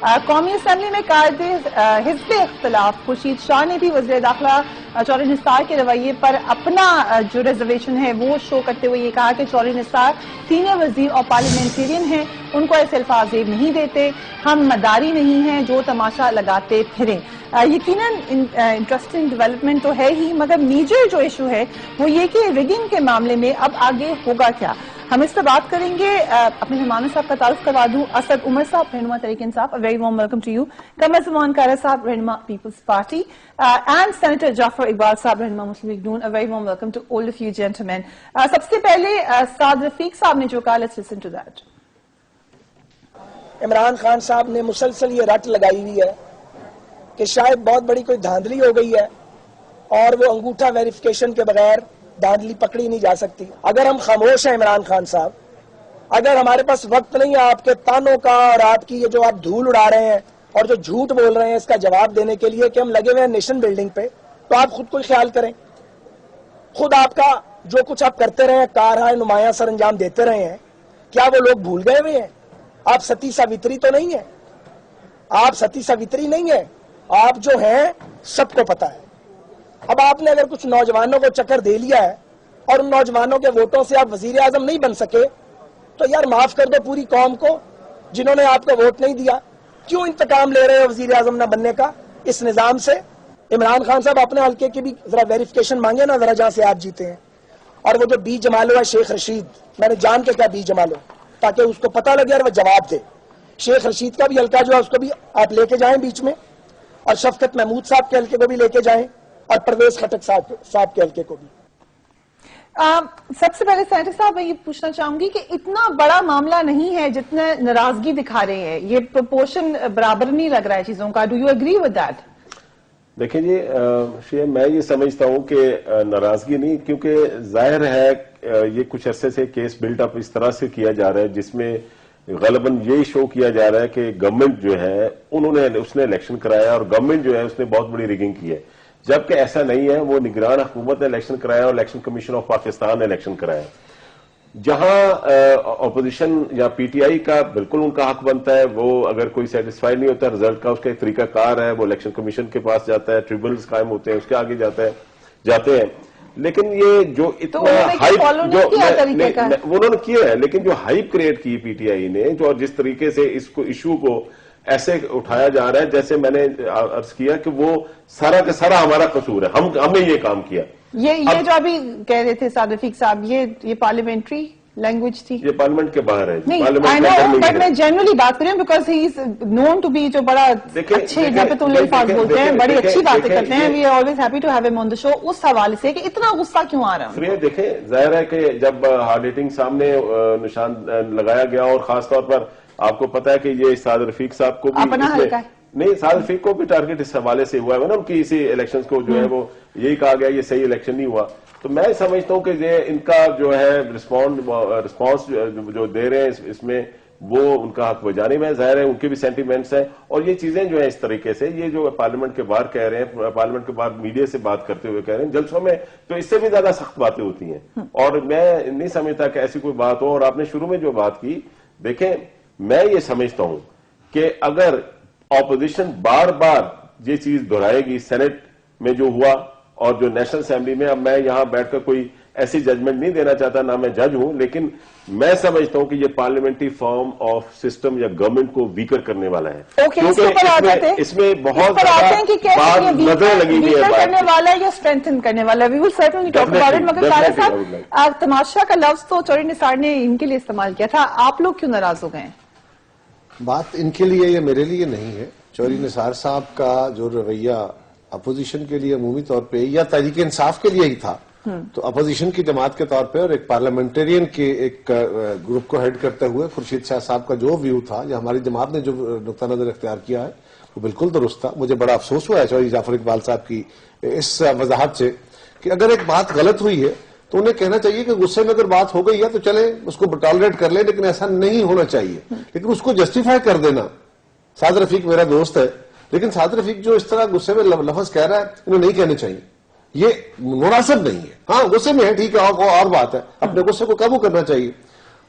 قومی اسمبلی میں قائد حزب اختلاف خورشید شاہ نے بھی وزیر داخلہ چوری نثار کے رویے پر اپنا جو ریزرویشن ہے وہ شو کرتے ہوئے یہ کہا کہ چوری نثار سینئر وزیر اور پارلیمنٹرین ہیں، ان کو ایسے الفاظ زیب نہیں دیتے، ہم مداری نہیں ہیں جو تماشا لگاتے پھریں۔ یقیناً انٹرسٹنگ ڈیولپمنٹ تو ہے ہی، مگر میجر جو ایشو ہے وہ یہ کہ ریگنگ کے معاملے میں اب آگے ہوگا کیا۔ ہم اس سے بات کریں گے، اپنے مہمانوں صاحب کا تعارف کروا دوں۔ اسد عمر صاحب، رہنما Tehreek Insaf, very warm welcome to you. Qamar Zaman Kaira صاحب، رہنما peoples party, and senator Jafar Iqbal صاحب، رہنما Muslim League Noon, very warm welcome to all of you gentleman. سب سے پہلے سعد رفیق صاحب نے جو کہا، let's listen to that. Imran Khan صاحب نے مسلسل یہ رٹ لگائی ہوئی ہے کہ شاید بہت بڑی کوئی دھاندلی ہو گئی ہے اور وہ انگوٹھا ویریفیکیشن کے بغیر دھاندلی پکڑی نہیں جا سکتی۔ اگر ہم خاموش ہیں عمران خان صاحب، اگر ہمارے پاس وقت نہیں ہے آپ کے تانوں کا اور آپ کی یہ جو آپ دھول اڑا رہے ہیں اور جو جھوٹ بول رہے ہیں اس کا جواب دینے کے لیے کہ ہم لگے ہوئے ہیں نیشن بلڈنگ پہ، تو آپ خود کو خیال کریں۔ خود آپ کا جو کچھ آپ کرتے رہے ہیں، کارہائے نمایاں سر انجام دیتے رہے ہیں، کیا وہ لوگ بھول گئے ہوئے ہیں؟ آپ ستی ساوتری تو نہیں ہیں، آپ ستی ساوتری نہیں ہیں، آپ جو ہیں سب کو پتا ہے۔ اب آپ نے اگر کچھ نوجوانوں کو چکر دے لیا ہے اور ان نوجوانوں کے ووٹوں سے آپ وزیر اعظم نہیں بن سکے تو یار معاف کر دو پوری قوم کو جنہوں نے آپ کو ووٹ نہیں دیا۔ کیوں انتقام لے رہے ہو وزیر اعظم نہ بننے کا اس نظام سے؟ عمران خان صاحب اپنے حلقے کی بھی ذرا ویریفیکیشن مانگے نا ذرا، جہاں سے آپ جیتے ہیں۔ اور وہ جو بی جمالو ہے شیخ رشید، میں نے جان کے کیا بی جمالو، تاکہ اس کو پتہ لگے اور وہ جواب دے۔ شیخ رشید کا بھی حلقہ جو ہے اس کو بھی آپ لے کے جائیں بیچ میں، اور شفقت محمود صاحب کے حلقے کو بھی لے کے جائیں، اور پرویز خٹک صاحب کے حلقے کو بھی۔ سب سے پہلے سینیٹر صاحب میں یہ پوچھنا چاہوں گی کہ اتنا بڑا معاملہ نہیں ہے جتنا ناراضگی دکھا رہے ہیں، یہ پرپورشن برابر نہیں لگ رہا ہے چیزوں کا۔ Do you agree with that? دیکھیں جی شیعہ، میں یہ سمجھتا ہوں کہ ناراضگی نہیں، کیونکہ ظاہر ہے یہ کچھ عرصے سے کیس بلڈ اپ اس طرح سے کیا جا رہا ہے جس میں غالباً یہ شو کیا جا رہا ہے کہ گورنمنٹ جو ہے اس نے الیکشن کرایا اور گورنمنٹ جو ہے اس نے بہت بڑی ریگنگ کی ہے، جبکہ ایسا نہیں ہے۔ وہ نگران حکومت نے الیکشن کرایا اور الیکشن کمیشن آف پاکستان نے الیکشن کرایا، جہاں اپوزیشن یا پی ٹی آئی کا بالکل ان کا حق بنتا ہے، وہ اگر کوئی سیٹسفائی نہیں ہوتا رزلٹ کا، اس کا ایک طریقہ کار ہے، وہ الیکشن کمیشن کے پاس جاتا ہے، ٹریبونلز قائم ہوتے ہیں، اس کے آگے جاتے ہیں۔ لیکن یہ جو اتنا ہائپ انہوں نے کیا ہے، لیکن جو ہائپ کریٹ کی پی ٹی آئی نے، جو جس طریقے سے اس کو ایشو کو ایسے اٹھایا جا رہا ہے جیسے میں نے عرض کیا کہ وہ سارا کا سارا ہمارا قصور ہے، ہم نے یہ کام کیا۔ یہ جو ابھی کہہ رہے تھے سعد رفیق صاحب، یہ پارلیمنٹری لینگویج تھی، یہ پارلیمنٹ کے باہر ہے۔ بٹ میں جنرلی بات کروں because he is known to be جو بڑا اچھے الفاظ بولتے ہیں، بڑی اچھی باتیں کرتے ہیں، we are always happy to have him on دی شو۔ اس حوالے سے کہ اتنا غصہ کیوں آ رہا ہے؟ دیکھیں ظاہر ہے کہ جب ہارڈ ہٹنگ سامنے نشان لگایا گیا، اور خاص طور پر آپ کو پتا ہے کہ یہ سعد رفیق صاحب کو بھی نہیں، سعد رفیق کو بھی ٹارگٹ اس حوالے سے ہوا ہے نا، ان کی اسی الیکشن کو جو ہے وہ یہی کہا گیا یہ صحیح الیکشن نہیں ہوا۔ تو میں سمجھتا ہوں کہ یہ ان کا جو ہے رسپانس جو دے رہے ہیں اس میں وہ ان کا حق بجانب ہے، ظاہر ہے ان کے بھی سینٹیمنٹس ہیں، اور یہ چیزیں جو ہیں اس طریقے سے یہ جو پارلیمنٹ کے باہر کہہ رہے ہیں، پارلیمنٹ کے باہر میڈیا سے بات کرتے ہوئے کہہ رہے ہیں، جلسوں میں تو اس سے بھی زیادہ سخت باتیں ہوتی ہیں، اور میں نہیں سمجھتا کہ ایسی کوئی بات ہو۔ اور آپ نے شروع میں جو بات کی، دیکھیں میں یہ سمجھتا ہوں کہ اگر اپوزیشن بار بار یہ چیز دہرائے گی، سینٹ میں جو ہوا اور جو نیشنل اسمبلی میں، اب میں یہاں بیٹھ کر کوئی ایسی ججمنٹ نہیں دینا چاہتا، نہ میں جج ہوں، لیکن میں سمجھتا ہوں کہ یہ پارلیمنٹری فارم آف سسٹم یا گورنمنٹ کو ویکر کرنے والا ہے، کیونکہ اس میں بہت زیادہ نظر لگی ہوئی ہے کرنے والا یا اسٹرینتھن کرنے والا۔ We will certainly talk about it. مگر طارق صاحب، تماشا کا لفظ تو چوری نثار نے ان کے لیے استعمال کیا تھا، آپ لوگ کیوں ناراض ہو گئے ہیں؟ بات ان کے لیے یا میرے لیے نہیں ہے، چوری نثار صاحب کا جو رویہ اپوزیشن کے لیے عمومی طور پہ یا تحریک انصاف کے لیے ہی تھا، تو اپوزیشن کی جماعت کے طور پہ اور ایک پارلیمنٹرین کے ایک گروپ کو ہیڈ کرتے ہوئے خورشید شاہ صاحب کا جو ویو تھا یا ہماری جماعت نے جو نقطہ نظر اختیار کیا ہے وہ بالکل درست تھا۔ مجھے بڑا افسوس ہوا ہے چوہدری جعفر اقبال صاحب کی اس وضاحت سے کہ اگر ایک بات غلط ہوئی ہے تو انہیں کہنا چاہیے کہ غصے میں اگر بات ہو گئی ہے تو چلیں اس کو ٹالریٹ کر لیں، لیکن ایسا نہیں ہونا چاہیے۔ لیکن اس کو جسٹیفائی کر دینا، سعد رفیق میرا دوست ہے لیکن سعد رفیق جو اس طرح غصے میں لفظ کہہ رہا ہے انہیں نہیں کہنے چاہیے، یہ مناسب نہیں ہے۔ ہاں غصے میں ہے، ٹھیک ہے، اور بات ہے، اپنے غصے کو قابو کرنا چاہیے۔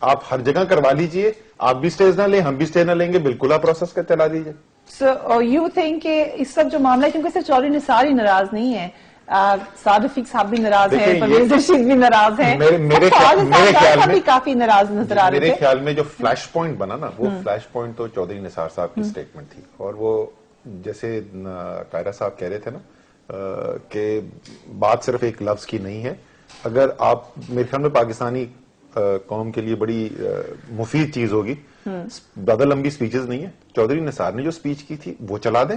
آپ ہر جگہ کروا لیجئے, آپ بھی اسٹیج نہ لیں, ہم بھی اسٹیج نہ لیں گے, بالکل آپ پروسیس کا چلا دیجئے. سو یو تھنک کہ اس وقت جو معاملہ ہے, کیونکہ صرف چودھری نثار ہی ناراض نہیں ہے, سعد رفیق صاحب بھی ناراض ہیں, پرویز رشید بھی ناراض ہیں, میرے خیال میں بھی کافی ناراض نظر آ رہے تھے. میرے خیال میں جو فلیش پوائنٹ بنا نا, وہ فلیش پوائنٹ تو چودھری نثار صاحب کی سٹیٹمنٹ تھی. اور وہ جیسے قاہرہ صاحب کہہ رہے تھے نا کہ بات صرف ایک لفظ کی نہیں ہے. اگر آپ, میرے خیال میں پاکستانی قوم کے لیے بڑی مفید چیز ہوگی, زیادہ لمبی سپیچز نہیں ہے. چودھری نثار نے جو سپیچ کی تھی وہ چلا دیں,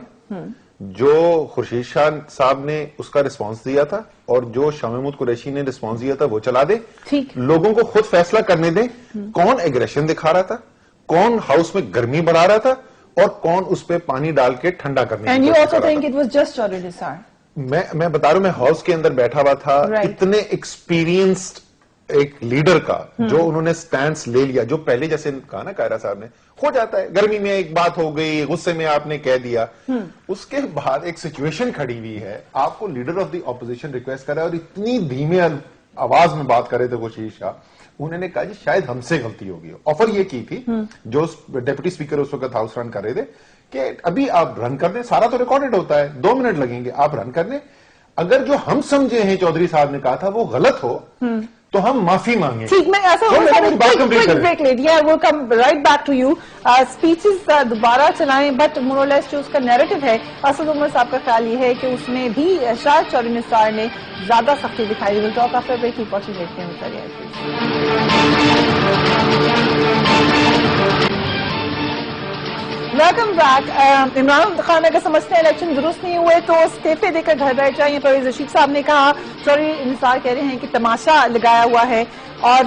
جو خورشید شاہ صاحب نے اس کا رسپانس دیا تھا اور جو شاہ محمود قریشی نے رسپانس دیا تھا وہ چلا دیں. لوگوں کو خود فیصلہ کرنے دیں کون ایگریشن دکھا رہا تھا, کون ہاؤس میں گرمی بڑھا رہا تھا, اور کون اس پہ پانی ڈال کے ٹھنڈا کرنے کی کوشش کر رہا تھا. میں بتا رہا ہوں, میں ہاؤس کے اندر بیٹھا ہوا تھا, اتنے ایکسپیرینسڈ ایک لیڈر کا جو انہوں نے سٹینس لے لیا, جو پہلے جیسے کہا نا قاہرہ صاحب نے, ہو جاتا ہے گرمی میں ایک بات ہو گئی, غصے میں آپ نے کہہ دیا, اس کے بعد ایک سچویشن کھڑی ہوئی ہے, آپ کو leader of the opposition request کر رہا ہے, اور اتنی دھیمے آواز میں بات کر رہے تھے خورشید شاہ. انہوں نے کہا جی شاید ہم سے غلطی ہوگی. آفر یہ کی تھی جو ڈیپٹی اسپیکر اس وقت ہاؤس رن کر رہے تھے کہ ابھی آپ رن کر دیں, سارا تو ریکارڈڈ ہوتا ہے, 2 منٹ لگیں گے, آپ رن کر دیں, اگر جو ہم سمجھے ہیں چودھری صاحب نے کہا تھا وہ غلط ہو تو ہم معافی مانگیں. ٹھیک, میں ایسا بریک لے دیا, وہ come right back to you. Speeches دوبارہ چلائیں, بٹ مورلیس جو اس کا نیریٹو ہے, اسد عمر صاحب کا خیال یہ ہے کہ اس میں بھی شاید چودھری نثار نے زیادہ سختی دکھائی. Will talk after break. کی پہنچی دیکھتے ہیں. Welcome back. عمران خان اگر سمجھتے ہیں الیکشن درست نہیں ہوئے تو استعفے دے کر گھر بیٹھ جائیں. پرویز رشید صاحب نے کہا, چودھری نثار کہہ رہے ہیں کہ تماشا لگایا ہوا ہے, اور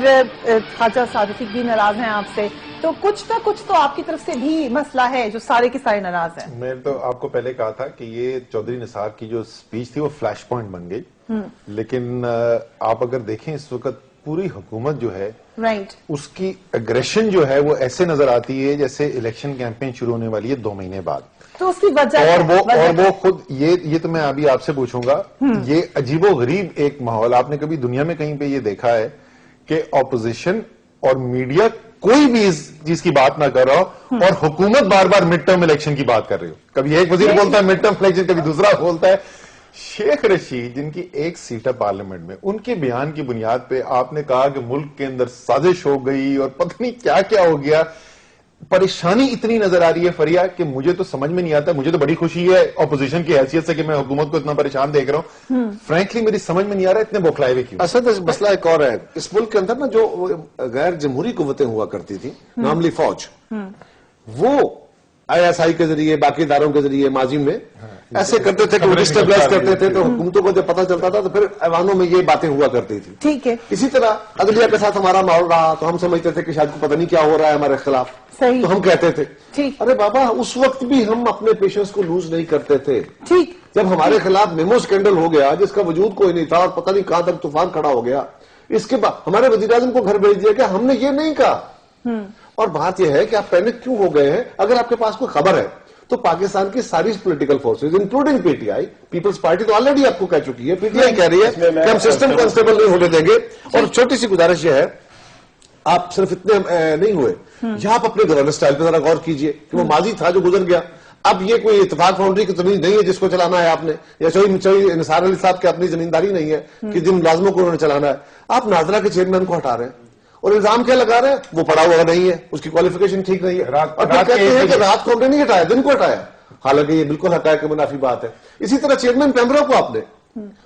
خواجہ سعد رفیق بھی ناراض ہیں آپ سے, تو کچھ نہ کچھ تو آپ کی طرف سے بھی مسئلہ ہے جو سارے کے سارے ناراض ہیں. میں تو آپ کو پہلے کہا تھا کہ یہ چودھری نثار کی جو سپیچ تھی وہ فلیش پوائنٹ بن گئی, لیکن آپ اگر دیکھیں اس وقت پوری حکومت جو ہے اس کی اگریشن جو ہے وہ ایسے نظر آتی ہے جیسے الیکشن کیمپین شروع ہونے والی ہے 2 مہینے بعد. تو اس کی وجہ اور وہ خود یہ تو میں ابھی آپ سے پوچھوں گا, یہ عجیب و غریب ایک ماحول, آپ نے کبھی دنیا میں کہیں پہ یہ دیکھا ہے کہ اپوزیشن اور میڈیا کوئی بھی اس چیز کی بات نہ کر رہا ہو اور حکومت بار بار مڈ ٹرم الیکشن کی بات کر رہی ہو؟ کبھی ایک وزیر بولتا ہے مڈ ٹرم الیکشن, کبھی دوسرا بولتا ہے. شیخ رشید جن کی 1 سیٹ ہے پارلیمنٹ میں, ان کے بیان کی بنیاد پہ آپ نے کہا کہ ملک کے اندر سازش ہو گئی اور پتہ نہیں کیا کیا ہو گیا. پریشانی اتنی نظر آ رہی ہے فریا کہ مجھے تو سمجھ میں نہیں آتا. مجھے تو بڑی خوشی ہے اپوزیشن کی حیثیت سے کہ میں حکومت کو اتنا پریشان دیکھ رہا ہوں. فرینکلی میری سمجھ میں نہیں آ رہا اتنے بوکھلائے ہوئے کیوں. اصل مسئلہ ایک اور ہے, اس ملک کے اندر نا جو غیر جمہوری قوتیں ہوا کرتی تھی, ناملی فوج, وہ ISI کے ذریعے باقی اداروں کے ذریعے ماضی میں ایسے کرتے تھے کہ وہ ڈسٹربلائز کرتے تھے, تو حکومتوں کو جب پتہ چلتا تھا تو پھر ایوانوں میں یہ باتیں ہوا کرتی تھی. ٹھیک ہے, اسی طرح عدلیہ کے ساتھ ہمارا ماحول رہا تو ہم سمجھتے تھے کہ شاید کو پتہ نہیں کیا ہو رہا ہے ہمارے خلاف, تو ہم کہتے تھے. ارے بابا, اس وقت بھی ہم اپنے پیشنس کو لوز نہیں کرتے تھے. جب ہمارے خلاف میمو سکینڈل ہو گیا جس کا وجود کوئی نہیں تھا اور پتہ نہیں کہاں تک طوفان کھڑا ہو گیا, اس کے بعد ہمارے وزیر اعظم کو گھر بھیج دیا کہ ہم نے یہ نہیں کہا. اور بات یہ ہے کہ آپ پینک کیوں ہو گئے ہیں؟ اگر آپ کے پاس کوئی خبر ہے تو پاکستان کی ساری political forces including P T I, peoples party تو آلریڈی آپ کو کہہ چکی ہے, پی ٹی آئی کہہ رہی ہے کہ ہم سسٹم کو انسٹیبل نہیں ہونے دیں گے. اور چھوٹی سی گزارش یہ ہے, آپ صرف اتنے نہیں ہوئے, یہاں آپ اپنے گورننس سٹائل پہ ذرا غور کیجئے کہ وہ ماضی تھا جو گزر گیا. اب یہ کوئی اتفاق فاؤنڈری کی زمین نہیں ہے جس کو چلانا ہے آپ نے, یا چوئی نثار علی صاحب کی اپنی زمینداری نہیں ہے کہ جن ملازموں کو انہوں نے چلانا ہے. آپ ناظرہ کے چیئرمین کو ہٹا رہے ہیں اور الزام کیا لگا رہے ہیں, وہ پڑھا ہوا نہیں ہے, اس کی کوالیفیکیشن ٹھیک نہیں ہے, اور پھر کہتے ہیں کہ رات کو ہم نے نہیں ہٹایا, دن کو ہٹایا, حالانکہ یہ بالکل حقائق کے منافی بات ہے. اسی طرح چیئرمین پیمرا کو آپ نے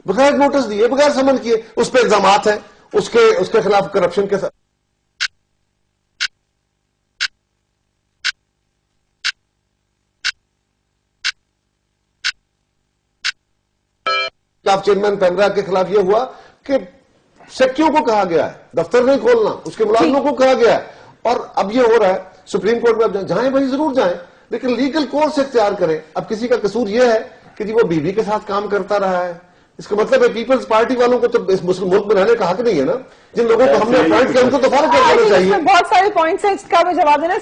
بغیر نوٹس دیے, بغیر سمن کیے, اس پہ الزامات ہیں, اس کے خلاف کرپشن کے ساتھ چیئرمین پیمرا کے خلاف یہ ہوا کہ سیکٹریوں کو کہا گیا ہے دفتر نہیں کھولنا, اس کے ملازموں کو کہا گیا ہے, اور اب یہ ہو رہا ہے سپریم کورٹ میں. اب جائیں بھائی ضرور جائیں, لیکن لیگل کورس اختیار کریں. اب کسی کا قصور یہ ہے کہ جی وہ بیوی کے ساتھ کام کرتا رہا ہے, اس کا مطلب ہے پیپلز پارٹی والوں کو تو اس مسلم ملک بنانے کا حق نہیں ہے نا. جن لوگوں کو ہم نے اپوائنٹ کیا ان کو تو فارغ کر دینا چاہیے. بہت سارے پوائنٹس ہیں, اس کا بھی جواب دینا.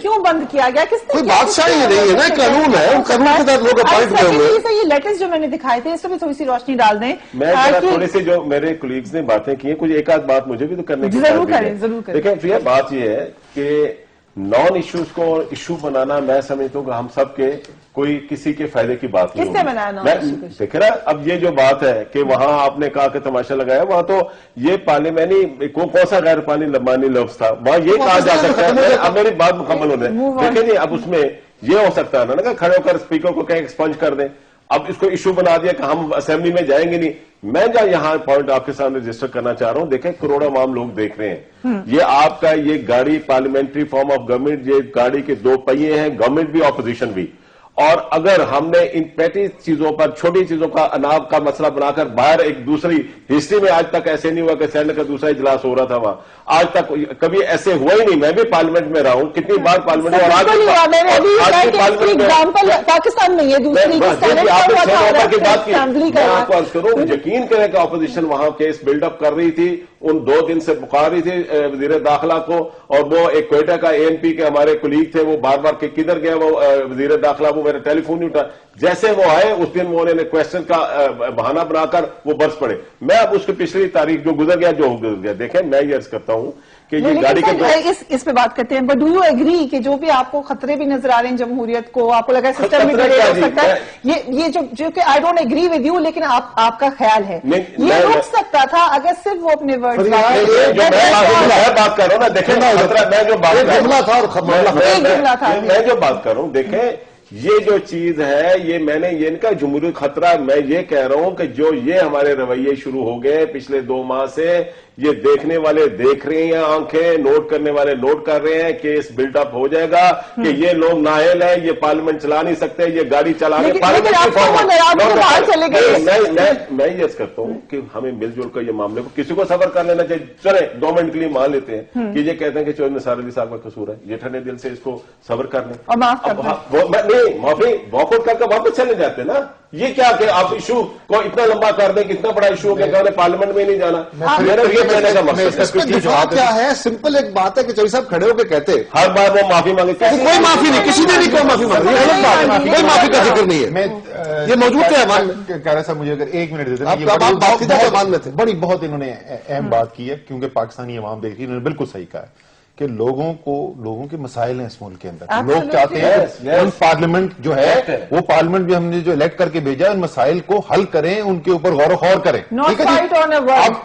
کیوں بند کیا گیا, کس کوئی بادشاہی نہیں ہے نا, قانون ہے, قانون کے تحت لوگ اپوائنٹ ہوئے ہوئے. یہ لیٹرز جو میں نے دکھائے تھے اس پہ بھی تھوڑی سی روشنی ڈال دیں. میں تھوڑے سے جو میرے کولیگز نے باتیں کی ہیں, کچھ ایک آدھ بات مجھے بھی تو کرنے کی ضرور کریں. دیکھیں بات یہ ہے کہ نان ایشوز کو ایشو بنانا میں سمجھتا ہوں کہ ہم سب کے کوئی کسی کے فائدے کی بات نہیں. کس نے بنایا دیکھ رہا اب یہ جو بات ہے کہ وہاں آپ نے کہا کہ تماشا لگایا, وہاں تو یہ پارلیمانی کون سا غیر پارلیمانی لفظ تھا, وہاں یہ کہا جا سکتا ہے. اب میری بات مکمل ہونے دیکھیں جی, اب اس میں یہ ہو سکتا ہے نا کہ کھڑے ہو کر اسپیکر کو کہیں ایکسپنج کر دیں. اب اس کو ایشو بنا دیا کہ ہم اسمبلی میں جائیں گے نہیں. میں جو یہاں پوائنٹ آپ کے سامنے رجسٹر کرنا چاہ رہا ہوں, دیکھیں کروڑوں عوام لوگ دیکھ رہے ہیں, یہ آپ کا یہ گاڑی پارلیمنٹری فارم آف گورنمنٹ, یہ گاڑی کے دو پہیے ہیں, گورنمنٹ بھی اپوزیشن بھی. اور اگر ہم نے ان پیٹی چیزوں پر, چھوٹی چیزوں کا اناب کا مسئلہ بنا کر باہر ایک دوسری ہسٹری میں آج تک ایسے نہیں ہوا کہ سینٹ کا دوسرا اجلاس ہو رہا تھا وہاں, آج تک کبھی ایسے ہوا ہی نہیں. میں بھی پارلیمنٹ میں رہا ہوں, کتنی بار پارلیمنٹ میں, اور آج پاکستان میں یہ دوسری بات کی میں آپ کو عرض کروں, یقین کریں کہ اپوزیشن وہاں کیس بلڈ اپ کر رہی تھی, ان 2 دن سے پکار رہی تھی وزیر داخلہ کو, اور وہ ایک کوئٹہ کا اے این پی کے ہمارے کولیگ تھے, وہ بار بار کہ کدھر گیا وہ وزیر داخلہ, وہ میرا ٹیلی فون نہیں اٹھا. جیسے وہ آئے اس دن وہ انہوں نے کوشچن کا بہانہ بنا کر وہ برس پڑے. میں اب اس کی پچھلی تاریخ جو گزر گیا, دیکھیں میں یہ عرض کرتا ہوں کہ یہ گاڑی کے اس پہ بات کرتے ہیں. بٹ ڈو یو ایگری کہ جو بھی آپ کو خطرے بھی نظر آ رہے ہیں جمہوریت کو, آپ کو لگا سسٹم بھی ہو سکتا ہے, یہ جو کہ I don't agree with you, لیکن آپ کا خیال ہے یہ رک سکتا تھا اگر صرف وہ اپنے ورڈ بات کر رہا ہوں نا, دیکھیں میں جو بات کر رہا ہوں, دیکھیں یہ جو چیز ہے, یہ میں نے یہ ان کا جمہوری خطرہ, میں یہ کہہ رہا ہوں کہ جو یہ ہمارے رویے شروع ہو گئے پچھلے 2 ماہ سے, یہ دیکھنے والے دیکھ رہے ہیں آنکھیں, نوٹ کرنے والے نوٹ کر رہے ہیں, کیس بلڈ اپ ہو جائے گا کہ یہ لوگ نااہل ہیں, یہ پارلیمنٹ چلا نہیں سکتے, یہ گاڑی چلانے میں یہ کرتا ہوں کہ ہمیں مل جل کر یہ معاملے کو کسی کو صبر کر لینا چاہیے. چلے 2 منٹ کے لیے مان لیتے ہیں کہ یہ کہتے ہیں کہ چودھری نثار علی صاحب کا قصور ہے, یہ ٹھنڈے دل سے اس کو صبر کر لیں, نہیں معافی واک آؤٹ کر کے واپس چلے جاتے نا. یہ کیا کہ آپ ایشو کو اتنا لمبا کر دیں کہ اتنا بڑا ایشو ہو گیا کہ ہم نے پارلیمنٹ میں نہیں جانا. میرا یہ کہنے کا مقصد کیا ہے, سمپل ایک بات ہے کہ چودھری صاحب کھڑے ہو کے کہتے ہیں ہر بار وہ معافی مانگے, کوئی معافی نہیں, کسی نے نہیں کوئی معافی مانگی, غلط بات ہے, کوئی معافی کا ذکر نہیں ہے, یہ موجود ہے ایوان میں. کہہ رہا صاحب مجھے اگر 1 منٹ دیتے ہیں, بڑی بہت انہوں نے اہم بات کی ہے, کیونکہ پاکستانی عوام دیکھ رہی, انہوں نے بالکل صحیح کہا ہے کہ لوگوں کے مسائل ہیں اس ملک کے اندر. لوگ چاہتے ہیں ان پارلیمنٹ جو ہے وہ پارلیمنٹ بھی ہم نے جو الیکٹ کر کے بھیجا ہے, ان مسائل کو حل کریں, ان کے اوپر غور و خوض کریں. ٹھیک ہے جی,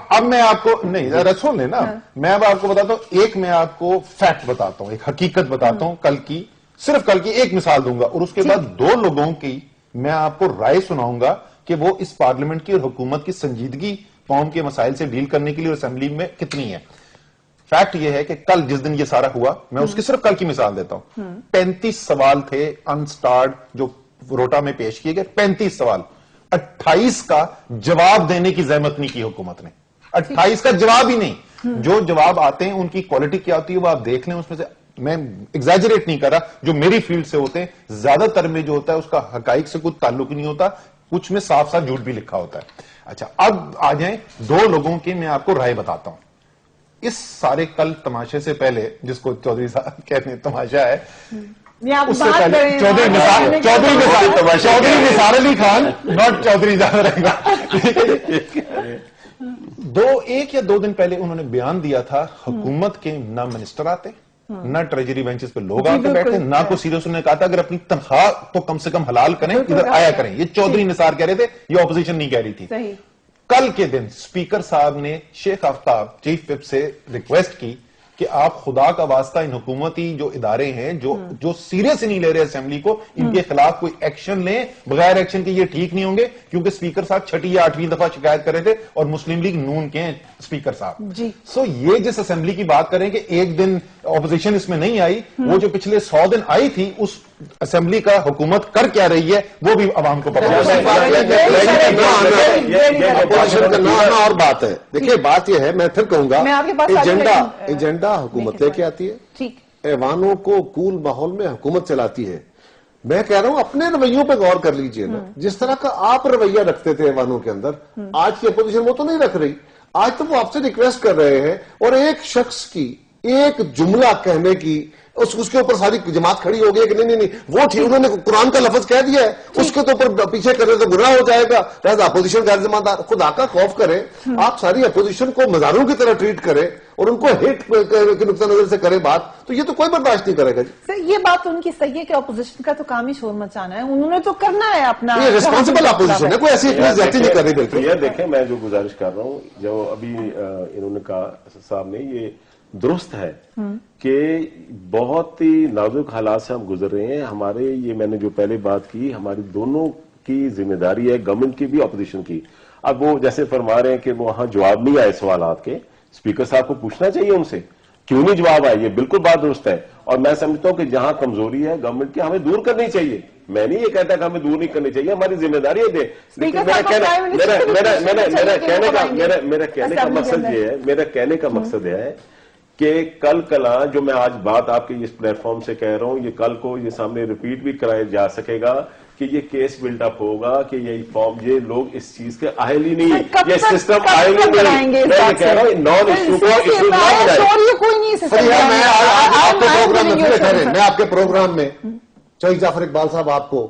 اب میں آپ کو نہیں سن لیں نا, میں اب آپ کو بتاتا ہوں, ایک میں آپ کو فیکٹ بتاتا ہوں, ایک حقیقت بتاتا ہوں, کل کی, صرف کل کی ایک مثال دوں گا, اور اس کے بعد 2 لوگوں کی میں آپ کو رائے سناؤں گا کہ وہ اس پارلیمنٹ کی اور حکومت کی سنجیدگی قوم کے مسائل سے ڈیل کرنے کے لیے اسمبلی میں کتنی ہے. فیکٹ یہ ہے کہ کل جس دن یہ سارا ہوا, میں اس کی صرف کل کی مثال دیتا ہوں, 35 سوال تھے انسٹارڈ جو روٹا میں پیش کیے گئے, 35 سوال, 28 کا جواب دینے کی زحمت نہیں کی حکومت نے, 28 کا جواب ہی نہیں. جو جواب آتے ہیں ان کی کوالٹی کیا ہوتی ہے وہ آپ دیکھ لیں, اس میں سے میں ایگزیجریٹ نہیں کر رہا, جو میری فیلڈ سے ہوتے ہیں زیادہ تر میں جو ہوتا ہے اس کا حقائق سے کچھ تعلق نہیں ہوتا, کچھ میں صاف صاف جھوٹ بھی لکھا ہوتا ہے. اچھا اب آ جائیں 2 لوگوں کی میں آپ کو رائے بتاتا ہوں. اس سارے کل تماشے سے پہلے, جس کو چودھری صاحب کہتے ہیں تماشا ہے, اس سے پہلے چودھری نثار علی خان, ناٹ چودھری جانا رہے گا, 1 یا 2 دن پہلے انہوں نے بیان دیا تھا, حکومت کے نہ منسٹر آتے, نہ ٹریجری بینچز پہ لوگ آ کے بیٹھتے, نہ کوئی سیریس. انہوں نے کہا تھا اگر اپنی تنخواہ تو کم سے کم حلال کریں, ادھر آیا کریں. یہ چودھری نثار کہہ رہے تھے, یہ اپوزیشن نہیں کہہ رہی تھی. کل کے دن اسپیکر صاحب نے شیخ آفتاب چیف وپ سے ریکویسٹ کی کہ آپ خدا کا واسطہ ان حکومتی جو ادارے ہیں جو سیریس نہیں لے رہے اسمبلی کو, ان کے خلاف کوئی ایکشن لیں. بغیر ایکشن کے یہ ٹھیک نہیں ہوں گے, کیونکہ اسپیکر صاحب 6 یا 8ویں دفعہ شکایت کر رہے تھے, اور مسلم لیگ نون کے ہیں اسپیکر صاحب. سو یہ جس اسمبلی کی بات کریں کہ ایک دن اپوزیشن اس میں نہیں آئی, وہ جو پچھلے 100 دن آئی تھی, اس اسمبلی کا حکومت کر کیا رہی ہے وہ بھی عوام کو پتہ ہے. اور بات ہے, دیکھیے بات یہ ہے, میں پھر کہوں گا, ایجنڈا حکومت لے کے آتی ہے, ایوانوں کو کول ماحول میں حکومت چلاتی ہے. میں کہہ رہا ہوں اپنے رویوں پہ غور کر لیجئے نا. جس طرح کا آپ رویہ رکھتے تھے ایوانوں کے اندر, آج کی اپوزیشن وہ تو نہیں رکھ رہی. آج تو وہ آپ سے ریکویسٹ کر رہے ہیں, اور ایک شخص کی ایک جملہ کہنے کی اس کے اوپر ساری جماعت کھڑی ہو گئی کہ نہیں وہ ٹھیک, انہوں نے قرآن کا لفظ کہہ دیا ہے, اس کے تو اوپر پیچھے کرے تو گناہ ہو جائے گا, لہٰذا اپوزیشن غیر ذمہ دار. خدا کا خوف کریں, آپ ساری اپوزیشن کو مزاروں کی طرح ٹریٹ کریں اور ان کو ہٹ کے نقطہ نظر سے کریں بات, تو یہ تو کوئی برداشت نہیں کرے گا. سر یہ بات ان کی صحیح ہے کہ اپوزیشن کا تو کام ہی شور مچانا ہے, انہوں نے تو کرنا ہے اپنا, یہ ریسپانسبل اپوزیشن ہے, کوئی ایسی زیادتی نہیں کر رہی. بالکل یہ دیکھیں, میں جو گزارش کر رہا ہوں, جو ابھی انہوں نے کہا صاحب نے, یہ درست ہے کہ بہت ہی نازک حالات سے ہم گزر رہے ہیں. ہمارے یہ میں نے جو پہلے بات کی, ہماری دونوں کی ذمہ داری ہے, گورنمنٹ کی بھی اپوزیشن کی. اب وہ جیسے فرما رہے ہیں کہ وہاں جواب نہیں آئے سوالات کے, اسپیکر صاحب کو پوچھنا چاہیے ان سے کیوں نہیں جواب آئے. یہ بالکل بات درست ہے, اور میں سمجھتا ہوں کہ جہاں کمزوری ہے گورنمنٹ کی, ہمیں دور کرنی چاہیے. میں نہیں یہ کہتا کہ ہمیں دور نہیں کرنی چاہیے, ہماری ذمہ داری ہے. میرا کہنے کا مقصد یہ ہے کہ کل کلا جو میں آج بات آپ کے اس پلیٹ فارم سے کہہ رہا ہوں, یہ کل کو یہ سامنے ریپیٹ بھی کرایا جا سکے گا کہ یہ کیس بلڈ اپ ہوگا کہ یہ فارم, یہ لوگ اس چیز کے اہل ہی نہیں, یہ سسٹم اہل ہی نہیں. میں یہ کہہ رہا ہوں نان ایشو کو ایشو نہ بنائے. میں آپ کے پروگرام میں شہید جعفر اقبال صاحب آپ کو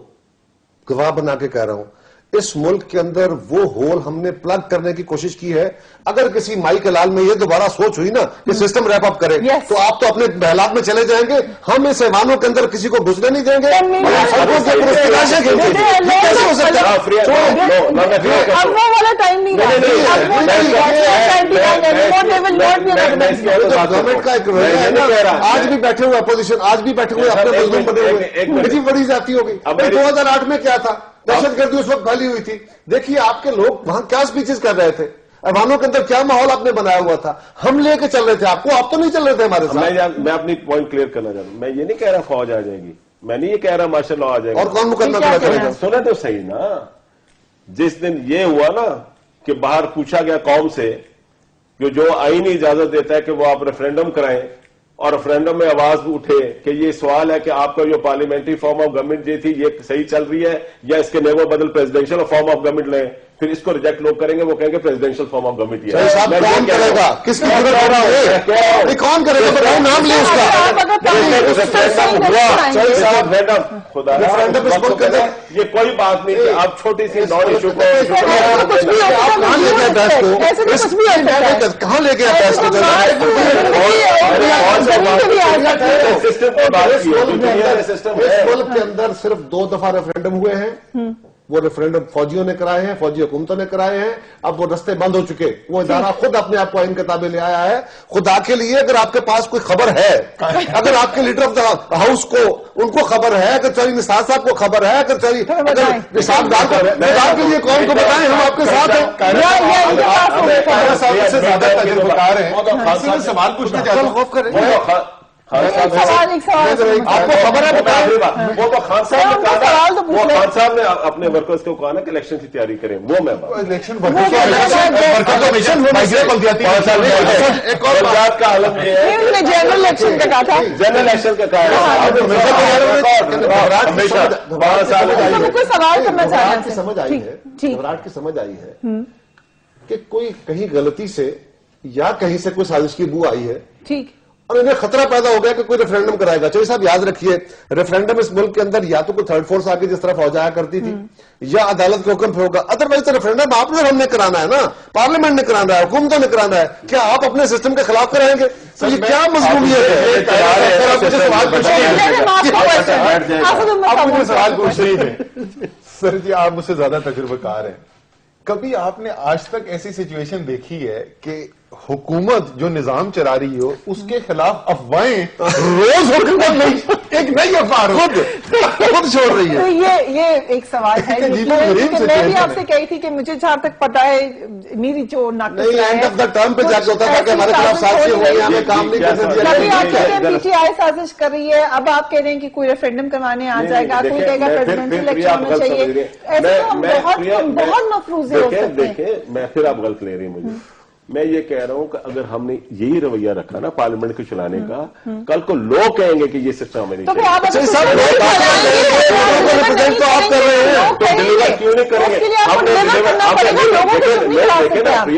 گواہ بنا کے کہہ رہا ہوں, اس ملک کے اندر وہ ہول ہم نے پلگ کرنے کی کوشش کی ہے. اگر کسی مائی کے لال میں یہ دوبارہ سوچ ہوئی نا کہ سسٹم ریپ اپ کرے, تو آپ تو اپنے بہلات میں چلے جائیں گے, ہم اس ایوانوں کے اندر کسی کو گھسنے نہیں دیں گے. گورنمنٹ کا ایک رویہ ہے نا, آج بھی بیٹھے ہوئے اپوزیشن, آج بھی بیٹھے ہوئے اپنے مظلوم بنے ہوئے, بڑی بڑی جاتی ہوگی. 2008 میں کیا تھا, دہشت گردی اس وقت پھیلی ہوئی تھی. دیکھیے آپ کے لوگ وہاں کیا سپیچز کر رہے تھے, ایوانوں کے اندر کیا ماحول آپ نے بنایا ہوا تھا, ہم لے کے چل رہے تھے آپ کو, آپ تو نہیں چل رہے تھے ہمارے ساتھ. میں اپنی پوائنٹ کلیئر کرنا چاہتا ہوں, میں یہ نہیں کہہ رہا فوج آ جائے گی, میں نہیں یہ کہہ رہا مارشل لا آ جائے گا. اور کون مقدمہ کھڑا کرے گا؟ سنا تو صحیح نا, جس دن یہ ہوا نا کہ باہر پوچھا گیا قوم سے کہ جو آئینی اجازت دیتا ہے کہ وہ آپ ریفرینڈم کرائیں, اور ریفرینڈم میں آواز اٹھے کہ یہ سوال ہے کہ آپ کا جو پارلیمنٹری فارم آف گورنمنٹ یہ تھی یہ صحیح چل رہی ہے یا اس کے نیو بدل پریزیڈینشیل فارم آف گورنمنٹ لیں, پھر اس کو ریجیکٹ لوگ کریں گے, وہ کہیں گے پریزیڈینشیل فارم آف گورنمنٹ یہ ہے. کون کرے گا, کس کی ضرورت ہو رہا ہے, کون کرے گا, بتاؤ نام لے اس کا. یہ کوئی بات نہیں کہ آپ چھوٹی سی نان ایشو کو کہاں لے گیا سسٹم ملک کے اندر صرف 2 دفعہ ریفرینڈم ہوئے ہیں, وہ ریفرینڈم فوجیوں نے کرائے ہیں, فوجی حکومتوں نے کرائے ہیں, اب وہ رستے بند ہو چکے. وہ ادارہ خود اپنے آپ کو آئین کتابیں لے آیا ہے. خدا کے لیے اگر آپ کے پاس کوئی خبر ہے, اگر آپ کے لیڈر آف دا ہاؤس کو ان کو خبر ہے, اگر چوہدری نثار صاحب کو خبر ہے, اگر نصاب دار کے لیے قوم کو بتائیں, ہم آپ کے ساتھ ہیں. سوال پوچھنا چاہتا ہوں, خوف کریں آپ کو خبر ہے وہ تو خان صاحب نے کہا, وہ خان صاحب نے اپنے ورکرز کو کہا نا کہ الیکشن کی تیاری کریں, وہ میں پنجاب کا عالم یہ ہے جنرل الیکشن کا کہا تھا, جنرل الیکشن کا کہا کوئی سوال کرنا چاہ رہا ہے. سمجھ آئی ہے, گھبراہٹ کی سمجھ آئی ہے کہ کوئی کہیں غلطی سے یا کہیں سے کوئی سازش کی بو آئی ہے, ٹھیک, اور انہیں خطرہ پیدا ہو گیا کہ کوئی ریفرینڈم کرائے گا. چوہدری صاحب یاد رکھیے, ریفرینڈم اس ملک کے اندر یا تو کوئی تھرڈ فورس آگے جس طرح فوج آیا کرتی تھی, یا عدالت کے حکم پہ ہوگا. ادروائز تو ریفرینڈم آپ نے ہم نے کرانا ہے نا, پارلیمنٹ نے کرانا ہے, حکومتوں نے کرانا ہے. کیا آپ اپنے سسٹم کے خلاف کرائیں گے؟ تو یہ کیا مضمومیت ہے؟ آپ مجھے سوال پوچھ رہی ہیں. سر جی آپ مجھ سے زیادہ تجربہ کار ہیں, کبھی آپ نے آج تک ایسی سچویشن دیکھی ہے کہ حکومت جو نظام چلا رہی ہو اس کے خلاف افواہیں روز حکومت ایک نئی افواہ خود چھوڑ رہی ہے؟ یہ ایک سوال ہے. میں بھی آپ سے کہی تھی کہ مجھے جہاں تک پتا ہے میری جو اینڈ آف دا ٹرم پہ جا کے ہوتا تھا کہ ہمارے خلاف سازشیں ہو رہی ہیں, ہمیں کام نہیں کرنے دیا. کبھی آپ کہتے ہیں پی ٹی آئی سازش کر رہی ہے, اب آپ کہہ رہے ہیں کہ کوئی ریفرینڈم کروانے آ جائے گا, کوئی کہے گا پریزیڈنشل الیکشن ہونا چاہیے. ایسے تو بہت مفروضے ہو سکتے ہیں. دیکھیں میں پھر آپ غلط لے رہی ہیں مجھے. میں یہ کہہ رہا ہوں کہ اگر ہم نے یہی رویہ رکھا نا پارلیمنٹ کو چلانے کا، کل کو لوگ کہیں گے کہ یہ سسٹم ہمیں نہیں چاہیے، آپ کر رہے ہیں تو ڈلیور کیوں نہیں کریں گے؟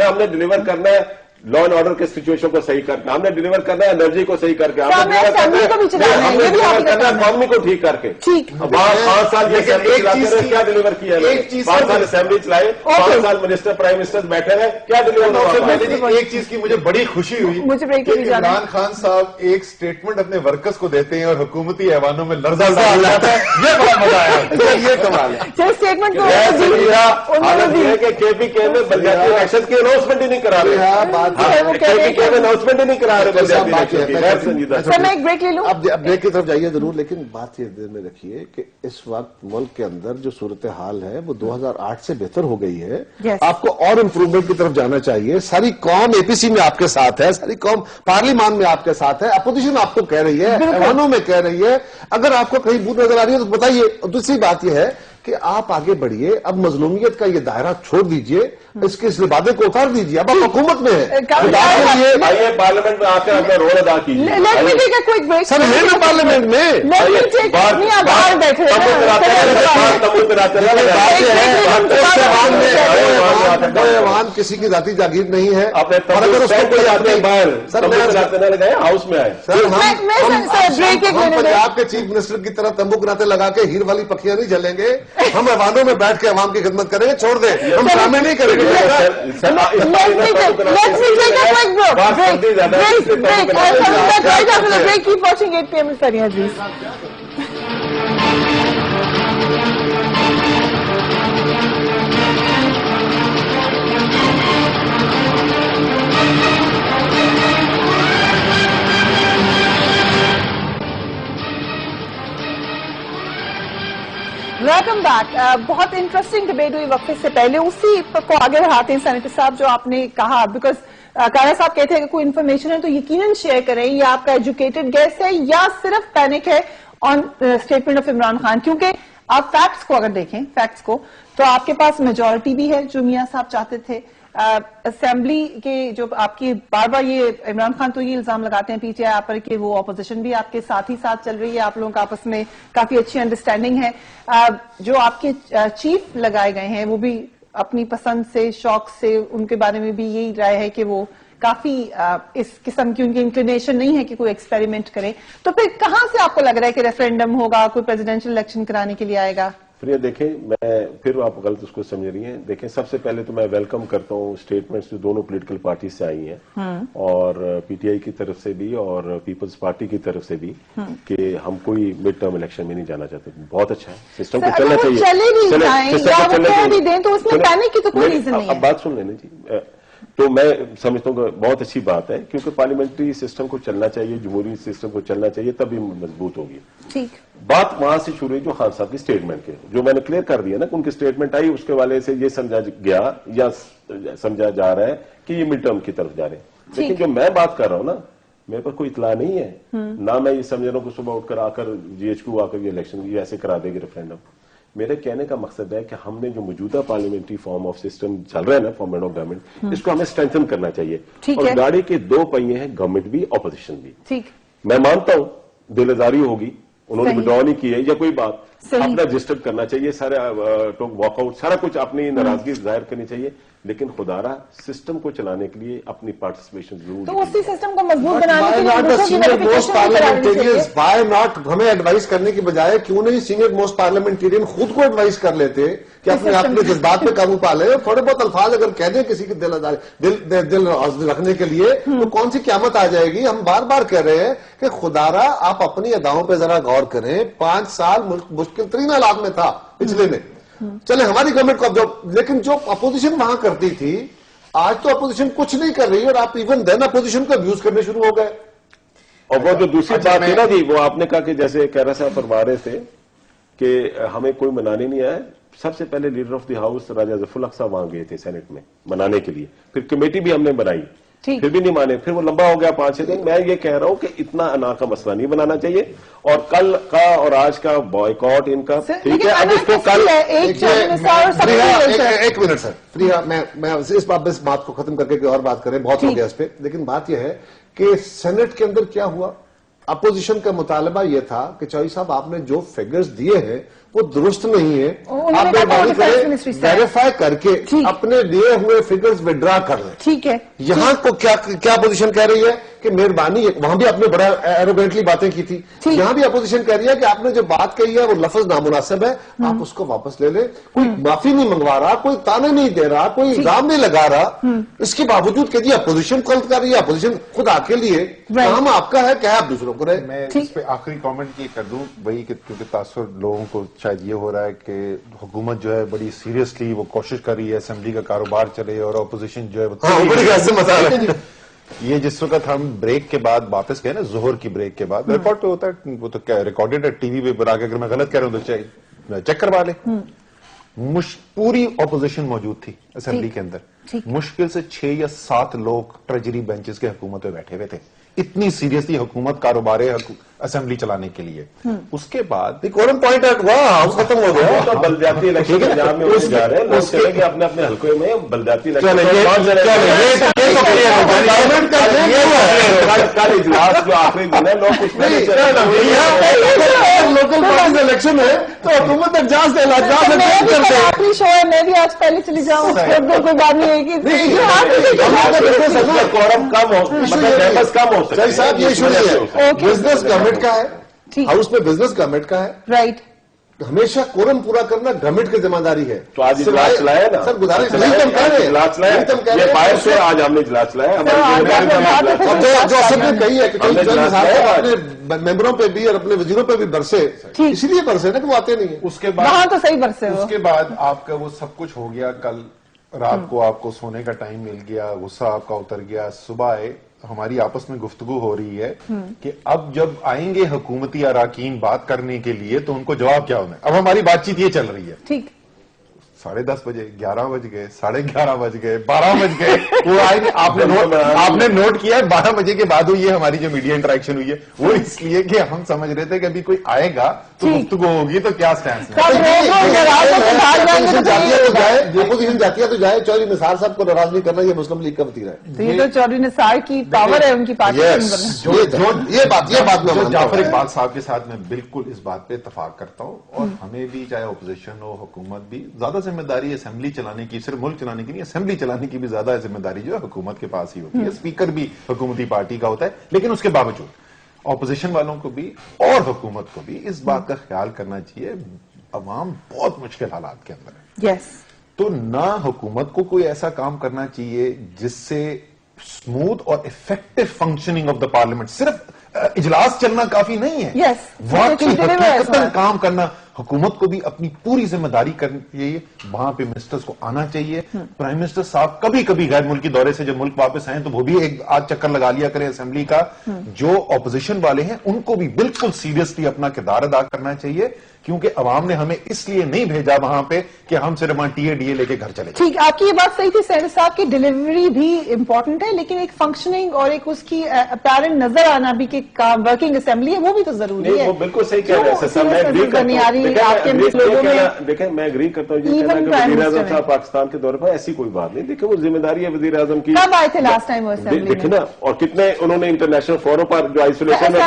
ہم نے ڈلیور کرنا ہے لا اینڈ آرڈر کے سچویشن کو صحیح کر کے، ہم نے ڈلیور کرنا ہے انرجی کو صحیح کر کے، ہم نے ڈلیور کرنا ہے اکانومی کو ٹھیک کر کے۔ 5 سال یہ اسمبلی چلاتے رہے، کیا ڈلیور کیا ہے؟ 5 سال اسمبلی چلائے، 5 سال منسٹر پرائم منسٹر بیٹھے رہے، کیا ڈلیور ہوا؟ ایک چیز کی مجھے بڑی خوشی ہوئی کہ عمران خان صاحب ایک سٹیٹمنٹ اپنے ورکرز کو دیتے ہیں اور حکومتی ایوانوں میں لرزہ لاتا ہے، یہ بڑا مزہ آیا، یہ کمال ہے۔ اسٹیٹمنٹ حالت یہ ہے کہ کے پی کے میں بلدیاتی الیکشن کی اناؤنسمنٹ ہی نہیں کرا رہے، اناؤنسمنٹ ہی نہیں کرا رہے بلدیاتی الیکشن کی۔ سر میں ایک بریک لے لوں؟ اب بریک کی طرف جائیے ضرور، لیکن بات یہ دل میں رکھیے کہ اس وقت ملک کے اندر جو صورتحال ہے وہ 2008 سے بہتر ہو گئی ہے۔ آپ کو اور امپروومنٹ کی طرف جانا چاہیے۔ ساری قوم اے پی سی میں آپ کے ساتھ ہے، ساری قوم پارلیمان میں آپ کے ساتھ ہے، اپوزیشن آپ کو کہہ رہی ہے، ایوانوں میں کہہ رہی ہے۔ اگر آپ کو کہیں بوت نظر آ رہی ہے تو بتائیے۔ دوسری بات یہ ہے کہ آپ آگے بڑھیے، اب مظلومیت کا یہ دائرہ چھوڑ دیجئے، اس کے لبادے کو اتار دیجئے، اب آپ حکومت میں ہے۔ آئیے پارلیمنٹ میں آ کر اپنا رول ادا کیجیے۔ سر ہے نا پارلیمنٹ میں ایوان کسی کی ذاتی جاگیر نہیں ہے، اپنے ہاؤس میں آئے۔ ہم پنجاب کے چیف منسٹر کی طرح تمبو گراتے لگا کے ہیر والی پکھیاں نہیں جلیں گے، ہم ایوانوں میں بیٹھ کے عوام کی خدمت کریں گے، چھوڑ دیں، ہم ڈرامے نہیں کریں گے۔ Keep watching 8 PM with Fariha Aziz. Welcome back. بہت انٹرسٹنگ ڈبیٹ ہوئی وقفے سے پہلے، اسی کو آگے بڑھاتے ہیں سینیٹر صاحب جو آپ نے کہا، بیکاز کارا صاحب کہتے ہیں کہ کوئی انفارمیشن ہے تو یقیناً شیئر کریں، یہ آپ کا ایجوکیٹڈ گیس ہے یا صرف پینک ہے آن اسٹیٹمنٹ آف عمران خان، کیونکہ آپ فیکٹس کو اگر دیکھیں فیکٹس کو تو آپ کے پاس میجورٹی بھی ہے جو میاں صاحب چاہتے تھے، اسمبلی کے جو آپ کی بار بار یہ عمران خان تو یہ الزام لگاتے ہیں پی ٹی آئی آپ پر کہ وہ اپوزیشن بھی آپ کے ساتھ ہی ساتھ چل رہی ہے، آپ لوگوں کا آپس میں کافی اچھی انڈرسٹینڈنگ ہے، جو آپ کے چیف لگائے گئے ہیں وہ بھی اپنی پسند سے شوق سے، ان کے بارے میں بھی یہی رائے ہے کہ وہ کافی اس قسم کی ان کی انکلینیشن نہیں ہے کہ کوئی ایکسپیریمنٹ کرے، تو پھر کہاں سے آپ کو لگ رہا ہے کہ ریفرینڈم ہوگا، کوئی پریزیڈینشیل الیکشن کرانے کے لیے آئے گا؟ پھر دیکھیں، میں پھر آپ غلط اس کو سمجھ رہی ہیں۔ دیکھیں، سب سے پہلے تو میں ویلکم کرتا ہوں اسٹیٹمنٹس جو دونوں پولیٹیکل پارٹی سے آئی ہیں، اور پی ٹی آئی کی طرف سے بھی اور پیپلز پارٹی کی طرف سے بھی، کہ ہم کوئی مڈ ٹرم الیکشن میں نہیں جانا چاہتے۔ بہت اچھا ہے، سسٹم کو چلنا چاہیے۔ اب بات سن لینا جی، تو میں سمجھتا ہوں کہ بہت اچھی بات ہے، کیونکہ پارلیمنٹری سسٹم کو چلنا چاہیے، جمہوری سسٹم کو چلنا چاہیے، تبھی مضبوط ہوگی۔ ٹھیک، بات وہاں سے شروع ہوئی جو خان صاحب کی اسٹیٹمنٹ کے، جو میں نے کلیئر کر دیا نا کہ ان کی اسٹیٹمنٹ آئی، اس کے والے سے یہ سمجھا گیا یا سمجھا جا رہا ہے کہ یہ مڈ ٹرم کی طرف جا رہے ہیں، لیکن جو میں بات کر رہا ہوں نا، میرے پر کوئی اطلاع نہیں ہے، نہ میں یہ سمجھ رہا ہوں کہ صبح اٹھ کر آ کر جی ایچ کو آ کر یہ الیکشن یہ ایسے کرا دے گی ریفرینڈم۔ میرے کہنے کا مقصد ہے کہ ہم نے جو موجودہ پارلیمنٹری فارم آف سسٹم چل رہا ہے نا، فارمیٹ آف گورنمنٹ، اس کو ہمیں اسٹرینتھن کرنا چاہیے، اور گاڑی کے دو پہیے ہیں، گورنمنٹ بھی اپوزیشن بھی۔ ٹھیک، میں مانتا ہوں دل آزاری ہوگی، انہوں نے وڈرا نہیں کی ہے یا کوئی بات، اپنا رجسٹر کرنا چاہیے، سارے واک آؤٹ سارا کچھ اپنی ناراضگی ظاہر کرنی چاہیے، لیکن خدا رہا سسٹم کو چلانے کے لیے اپنی پارٹیسپیشن ضرور، تو اسی سسٹم کو مضبوط بنانے کے لیے وائی ناٹ ہمیں ایڈوائز کرنے کی بجائے کیوں نہیں سینئر موسٹ پارلیمنٹیرین خود کو ایڈوائز کر لیتے کہ اپنے اپنے جذبات پہ قابو پا لیں، تھوڑے بہت الفاظ اگر کہہ دیں کسی کے دل رکھنے کے لیے تو کون سی قیامت آ جائے گی۔ ہم بار بار کہہ رہے ہیں کہ خدا را آپ اپنی اداؤں پہ ذرا غور کریں، 5 سال مشکل ترین حالات میں تھا پچھلے میں، چلے ہماری گورنمنٹ کو، لیکن جو اپوزیشن وہاں کرتی تھی، آج تو اپوزیشن کچھ نہیں کر رہی، اور آپ ایون دین اپوزیشن کو ابیوز کرنے شروع ہو گئے۔ اور وہ جو دوسری بات تھی نا جی، وہ آپ نے کہا کہ جیسے کیرا صاحب فرما رہے تھے کہ ہمیں کوئی منانے نہیں آیا، سب سے پہلے لیڈر آف دی ہاؤس راجہ ظفر الحق صاحب وہاں گئے تھے سینٹ میں منانے کے لیے، پھر کمیٹی بھی ہم نے بنائی، ٹھیک. پھر بھی نہیں مانے, پھر وہ لمبا ہو گیا 5-6 دن. میں یہ کہہ رہا ہوں کہ اتنا انا کا مسئلہ نہیں بنانا چاہیے, اور کل کا اور آج کا بوائکاٹ ان کا ٹھیک ہے. اب اس کو کل ایک منٹ سر, فریحہ میں اس بات کو ختم کر کے کوئی اور بات کریں, بہت ہو گیا اس پہ. لیکن بات یہ ہے کہ سینٹ کے اندر کیا ہوا, اپوزیشن کا مطالبہ یہ تھا کہ چوہدری صاحب آپ نے جو فگرز دیے ہیں وہ درست نہیں ہے, آپ مہربانی کریں ویریفائی کر کے اپنے دیے ہوئے فگرز وڈرا کر لیں. ٹھیک ہے. یہاں کو کیا اپوزیشن کہہ رہی ہے کہ مہربانی, وہاں بھی آپ نے بڑا ایروگینٹلی باتیں کی تھی, یہاں بھی اپوزیشن کہہ رہی ہے کہ آپ نے جو بات کہی ہے وہ لفظ نامناسب ہے, آپ اس کو واپس لے لیں. کوئی معافی نہیں منگوا رہا, کوئی تانے نہیں دے رہا, کوئی الزام نہیں لگا رہا, اس کے باوجود کہ جی اپوزیشن غلط کر رہی ہے, اپوزیشن خود آ کے لیے کام آپ کا ہے, کیا آپ دوسروں کو رہے. میں اس پہ آخری کامنٹ یہ کر دوں وہی کہ کیونکہ تاثر لوگوں کو شاید یہ ہو رہا ہے کہ حکومت جو ہے بڑی سیریسلی وہ کوشش کر رہی ہے اسمبلی کا کاروبار چلے, اور اپوزیشن جو ہے یہ جس وقت ہم بریک کے بعد واپس گئے نا, ظہر کی بریک کے بعد, ریکارڈ پہ ہوتا ہے, وہ تو کیا ریکارڈیڈ ہے ٹی وی پہ بنا کے, اگر میں غلط کہہ رہا ہوں تو چیک کروا لیں. پوری اپوزیشن موجود تھی اسمبلی کے اندر, مشکل سے 6 یا 7 لوگ ٹریجری بینچز کے حکومت پہ بیٹھے ہوئے تھے. اتنی سیریسلی حکومت کاروبار اسمبلی چلانے کے لیے. اس کے بعد کورم پوائنٹ ہاؤس ختم ہو گیا, تو بلدیاتی الیکشن پنجاب میں ہونے جا رہے ہیں, چلے گئے اپنے اپنے حلقے میں بلدیاتی الیکشن. کل اجلاس جو آخری دن ہے, لوگ کچھ لوکل باڈیز الیکشن ہے تو حکومت اجلاس آخری شو ہے, میں بھی آج پہلے چلی جاؤں, کوئی بات نہیں ہے کورم کم ہو, ممبرس کم ہو سکتے صاحب. یہ ایشو نہیں ہے, بزنس گورنمنٹ کا ہے, ہاؤس میں بزنس گورنمنٹ کا ہے, رائٹ. ہمیشہ کورم پورا کرنا گورنمنٹ کی ذمہ داری ہے. تو آج اجلاس چلایا نا سر, گزارش اجلاس چلایا, باہر سے آج ہم نے اجلاس چلایا. جو اصل میں کہی ہے کہ ممبروں پہ بھی اور اپنے وزیروں پہ بھی برسے, اسی لیے برسے نا کہ وہ آتے نہیں ہیں. اس کے بعد وہاں تو صحیح برسے, اس کے بعد آپ کا وہ سب کچھ ہو گیا. کل رات کو آپ کو سونے کا ٹائم مل گیا, غصہ آپ کا اتر گیا, صبح آئے, ہماری آپس میں گفتگو ہو رہی ہے کہ اب جب آئیں گے حکومتی اراکین بات کرنے کے لیے تو ان کو جواب کیا ہونا ہے. اب ہماری بات چیت یہ چل رہی ہے, ٹھیک, 10:30 بجے, 11 بج گئے, 11:30 بج گئے, 12 بج گئے. وہ آئے, آپ نے نوٹ کیا ہے 12 بجے کے بعد ہوئی ہے ہماری جو میڈیا انٹریکشن ہوئی ہے, وہ اس لیے کہ ہم سمجھ رہے تھے کہ ابھی کوئی آئے گا تو گفتگو ہوگی, تو کیا سٹینس اپوزیشن جاتی ہے تو جائے. چودھری نثار صاحب کو ناراض نہیں کرنا, یہ مسلم لیگ کا وتیرہ ہے. یہ تو چودھری نثار کی پاور ہے ان کی پارٹی. یہ بات جعفر اقبال صاحب کے ساتھ میں بالکل اس بات پہ اتفاق کرتا ہوں, اور ہمیں بھی چاہے اپوزیشن ہو حکومت بھی, زیادہ ذمہ داری اسمبلی چلانے کی, صرف ملک چلانے کی نہیں, اسمبلی چلانے کی بھی زیادہ ذمہ داری جو ہے حکومت کے پاس ہی ہوتی ہے. اسپیکر بھی حکومتی پارٹی کا ہوتا ہے, لیکن اس کے باوجود اپوزیشن والوں کو بھی اور حکومت کو بھی اس بات کا خیال کرنا چاہیے, عوام بہت مشکل حالات کے اندر ہے. یس, تو نہ حکومت کو کوئی ایسا کام کرنا چاہیے جس سے اسموتھ اور effective functioning of the parliament, صرف اجلاس چلنا کافی نہیں ہے. Yes. واقعی حقیقتاً کام کرنا. حکومت کو بھی اپنی پوری ذمہ داری کرنی چاہیے, وہاں پہ منسٹرز کو آنا چاہیے. پرائم منسٹر صاحب کبھی کبھی غیر ملکی دورے سے جب ملک واپس آئیں تو وہ بھی ایک آدھ چکر لگا لیا کریں اسمبلی کا. جو اپوزیشن والے ہیں ان کو بھی بالکل سیریسلی اپنا کردار ادا کرنا چاہیے, کیونکہ عوام نے ہمیں اس لیے نہیں بھیجا وہاں پہ کہ ہم صرف وہاں ٹی اے لے کے گھر چلے. ٹھیک, آپ کی یہ بات صحیح تھی سینٹر صاحب کی ڈیلیوری بھی امپورٹنٹ ہے, لیکن ایک فنکشننگ اور ایک اس کی اپیرنٹ نظر آنا بھی کہ ورکنگ اسمبلی ہے وہ بھی تو ضروری ہے. وہ بالکل صحیح کہہ رہے ہیں. دیکھیں میں اگری کرتا ہوں, یہ کہنا کہ وزیر اعظم صاحب پاکستان کے دورے پر ایسی کوئی بات نہیں. دیکھیں وہ ذمہ داری ہے وزیر اعظم کی. کب آئے تھے لاسٹ ٹائم وہ اسمبلی میں؟ دیکھیں نا, اور کتنے انہوں نے انٹرنیشنل فورم پر جو آئسولیشن میں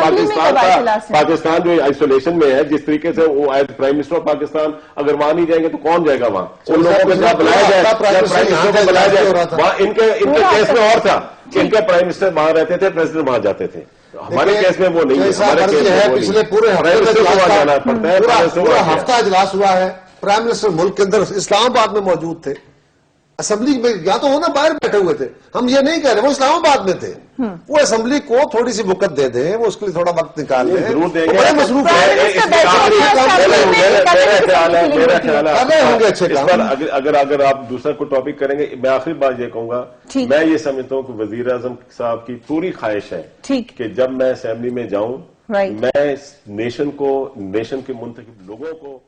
پاکستان جو آئسولیشن میں ہے, جس طریقے سے وہ as prime minister of Pakistan اگر وہاں نہیں جائیں گے تو کون جائے گا وہاں؟ ان لوگوں کو جہاں بلایا جائے, پرائم منسٹر کو بلایا جائے, وہاں ان کے کیس میں اور تھا کہ ان کے پرائم منسٹر وہاں رہتے تھے, پریزیڈنٹ وہاں جاتے تھے. ہمارے کیس میں وہ نہیں ہے. پچھلے پورے ہفتہ اجلاس ہوا ہے, پرائم منسٹر ملک کے اندر اسلام آباد میں موجود تھے, اسمبلی میں یا تو ہونا باہر بیٹھے ہوئے تھے. ہم یہ نہیں کہہ رہے وہ اسلام آباد میں تھے, وہ اسمبلی کو تھوڑی سی وقت دے دیں, وہ اس کے لیے تھوڑا وقت نکال لیں, ضرور دیں گے. بڑے مصروف اگر آپ دوسرا کوئی ٹاپک کریں گے, میں آخری بات یہ کہوں گا, میں یہ سمجھتا ہوں کہ وزیر اعظم صاحب کی پوری خواہش ہے کہ جب میں اسمبلی میں جاؤں میں نیشن کو, نیشن کے منتخب لوگوں کو